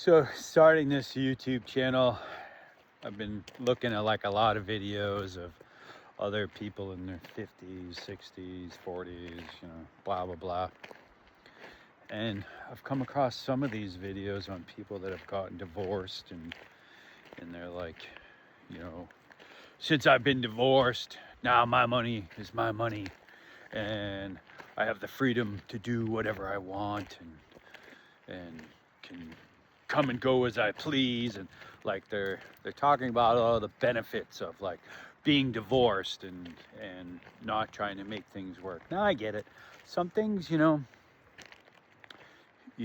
So starting this YouTube channel, I've been looking at like a lot of videos of other people in their 50s, 60s, 40s, blah, blah, blah. And I've come across some of these videos on people that have gotten divorced and they're like, you know, since I've been divorced, now my money is my money and I have the freedom to do whatever I want and can come and go as I please, and like they're talking about all the benefits of like being divorced and not trying to make things work. Now I get it. Some things, you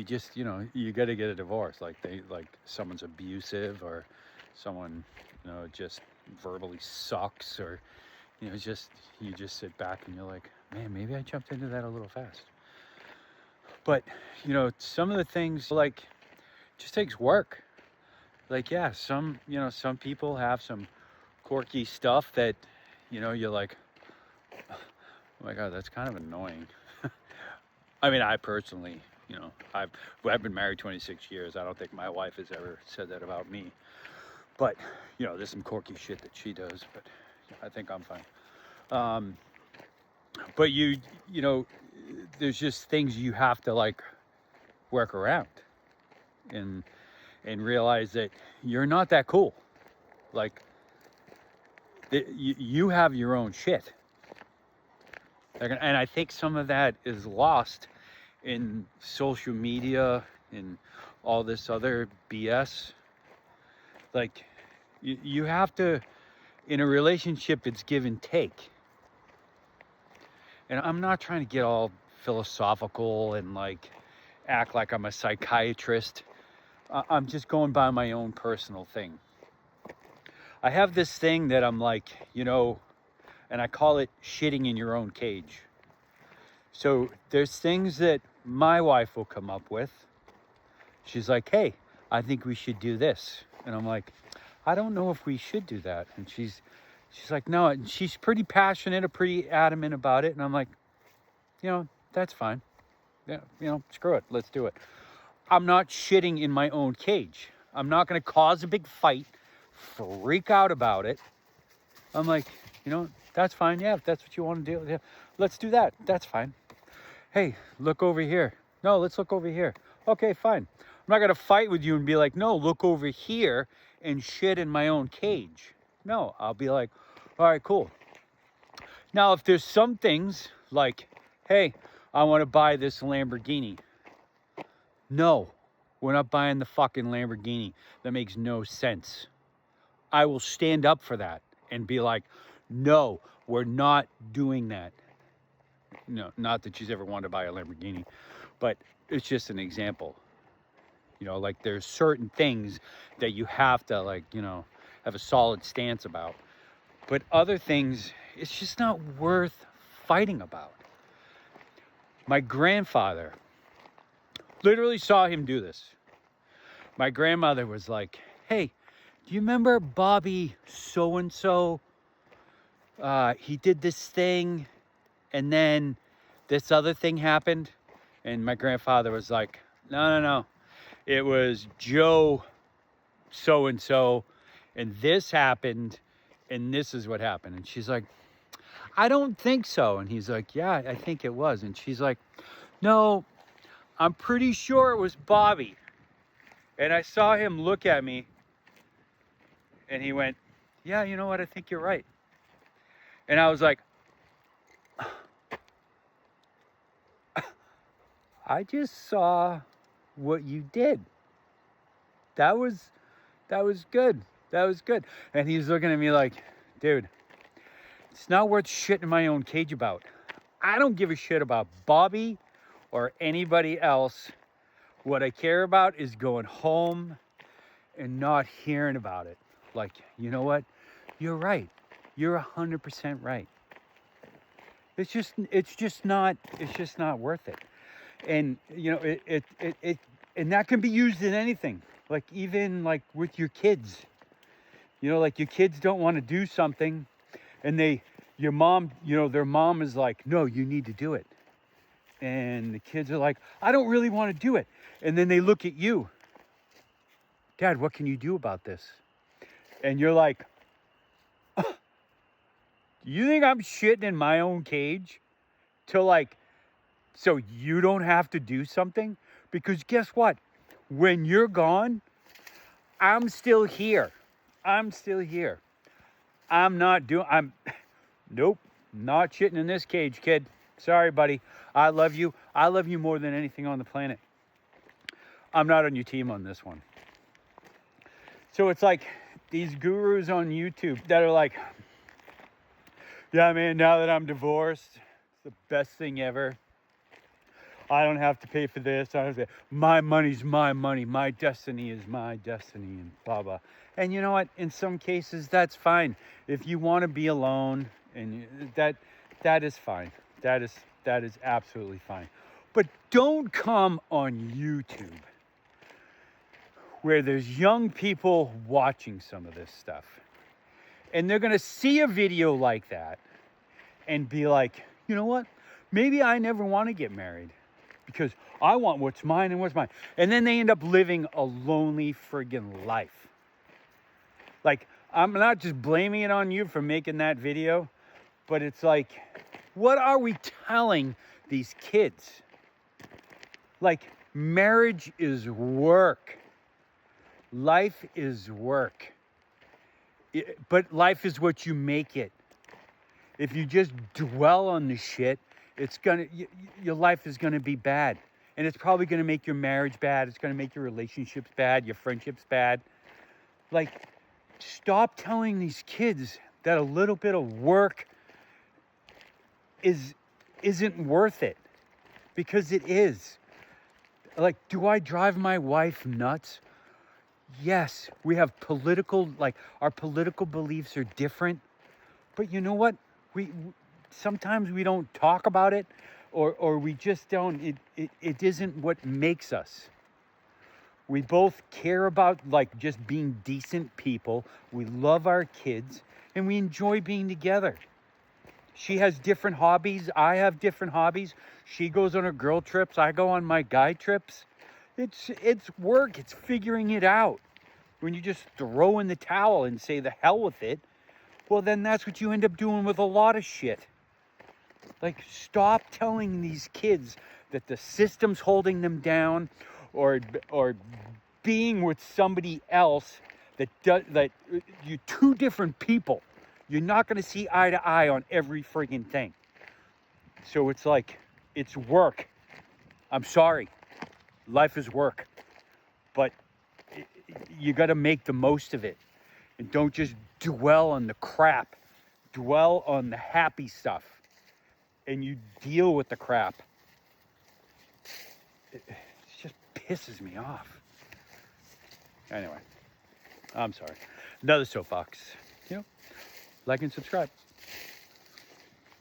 just you got to get a divorce. Like someone's abusive or someone just verbally sucks, or just you just sit back and you're like, man, maybe I jumped into that a little fast. But some of the things like just takes work. Like, yeah, some people have some quirky stuff that you're like, oh my god, that's kind of annoying. I mean, I personally, I've been married 26 years. I don't think my wife has ever said that about me. But there's some quirky shit that she does, but I think I'm fine. But there's just things you have to like work around and realize that you're not that cool. Like you have your own shit. And I think some of that is lost in social media and all this other BS. Like you have to, in a relationship, it's give and take. And I'm not trying to get all philosophical and like act like I'm a psychiatrist. I'm just going by my own personal thing. I have this thing that I'm like, and I call it shitting in your own cage. So there's things that my wife will come up with. She's like, hey, I think we should do this. And I'm like, I don't know if we should do that. And she's like, no. And she's pretty passionate or pretty adamant about it. And I'm like, that's fine. Yeah, screw it. Let's do it. I'm not shitting in my own cage. I'm not going to cause a big fight, freak out about it. I'm like, that's fine. Yeah, if that's what you want to do, yeah, let's do that. That's fine. Hey, look over here. No, let's look over here. Okay, fine. I'm not going to fight with you and be like, no, look over here and shit in my own cage. No, I'll be like, all right, cool. Now, if there's some things like, hey, I want to buy this Lamborghini. No, we're not buying the fucking Lamborghini. That makes no sense. I will stand up for that and be like, no, we're not doing that. No, not that she's ever wanted to buy a Lamborghini, but it's just an example. Like there's certain things that you have to like, have a solid stance about. But other things, it's just not worth fighting about. My grandfather, literally saw him do this. My grandmother was like, hey, do you remember Bobby so-and-so? He did this thing and then this other thing happened. And my grandfather was like, no. It was Joe so-and-so and this happened and this is what happened. And she's like, I don't think so. And he's like, yeah, I think it was. And she's like, no, I'm pretty sure it was Bobby. And I saw him look at me and he went, yeah, you know what? I think you're right. And I was like, I just saw what you did. That was good. That was good. And he's looking at me like, dude, it's not worth shitting my own cage about. I don't give a shit about Bobby or anybody else. What I care about is going home and not hearing about it. Like, you know what? You're right. You're 100% right. It's just not worth it. And it and that can be used in anything. Like even like with your kids. Like your kids don't want to do something and your mom, their mom is like, no, you need to do it. And the kids are like, I don't really want to do it. And then they look at you Dad, what can you do about this? And you're like, you think I'm shitting in my own cage to like, so you don't have to do something? Because guess what? When you're gone, I'm still here. I'm still here. Nope, not shitting in this cage, kid. Sorry, buddy. I love you. I love you more than anything on the planet. I'm not on your team on this one. So it's like these gurus on YouTube that are like, yeah, man, now that I'm divorced, it's the best thing ever. I don't have to pay for this. I don't have to, my money's my money. My destiny is my destiny, and blah, blah. And you know what? In some cases, that's fine. If you want to be alone, that is fine. That is absolutely fine. But don't come on YouTube where there's young people watching some of this stuff. And they're going to see a video like that and be like, you know what? Maybe I never want to get married because I want what's mine and what's mine. And then they end up living a lonely friggin' life. Like, I'm not just blaming it on you for making that video, but it's like, what are we telling these kids? Like, marriage is work. Life is work. But life is what you make it. If you just dwell on the shit, your life is gonna be bad. And it's probably gonna make your marriage bad. It's gonna make your relationships bad, your friendships bad. Like, stop telling these kids that a little bit of work isn't worth it. Because it is. Like, do I drive my wife nuts? Yes, we have our political beliefs are different. But you know what? We sometimes we don't talk about it, or we just don't. It isn't what makes us. We both care about like just being decent people. We love our kids, and we enjoy being together. She has different hobbies. I have different hobbies. She goes on her girl trips. I go on my guy trips. It's work. It's figuring it out. When you just throw in the towel and say the hell with it, well, then that's what you end up doing with a lot of shit. Like, stop telling these kids that the system's holding them down, or being with somebody else that you're two different people. You're not going to see eye to eye on every friggin' thing. So it's like, it's work. I'm sorry. Life is work. But you got to make the most of it. And don't just dwell on the crap. Dwell on the happy stuff. And you deal with the crap. It just pisses me off. Anyway, I'm sorry. Another soapbox. Like and subscribe.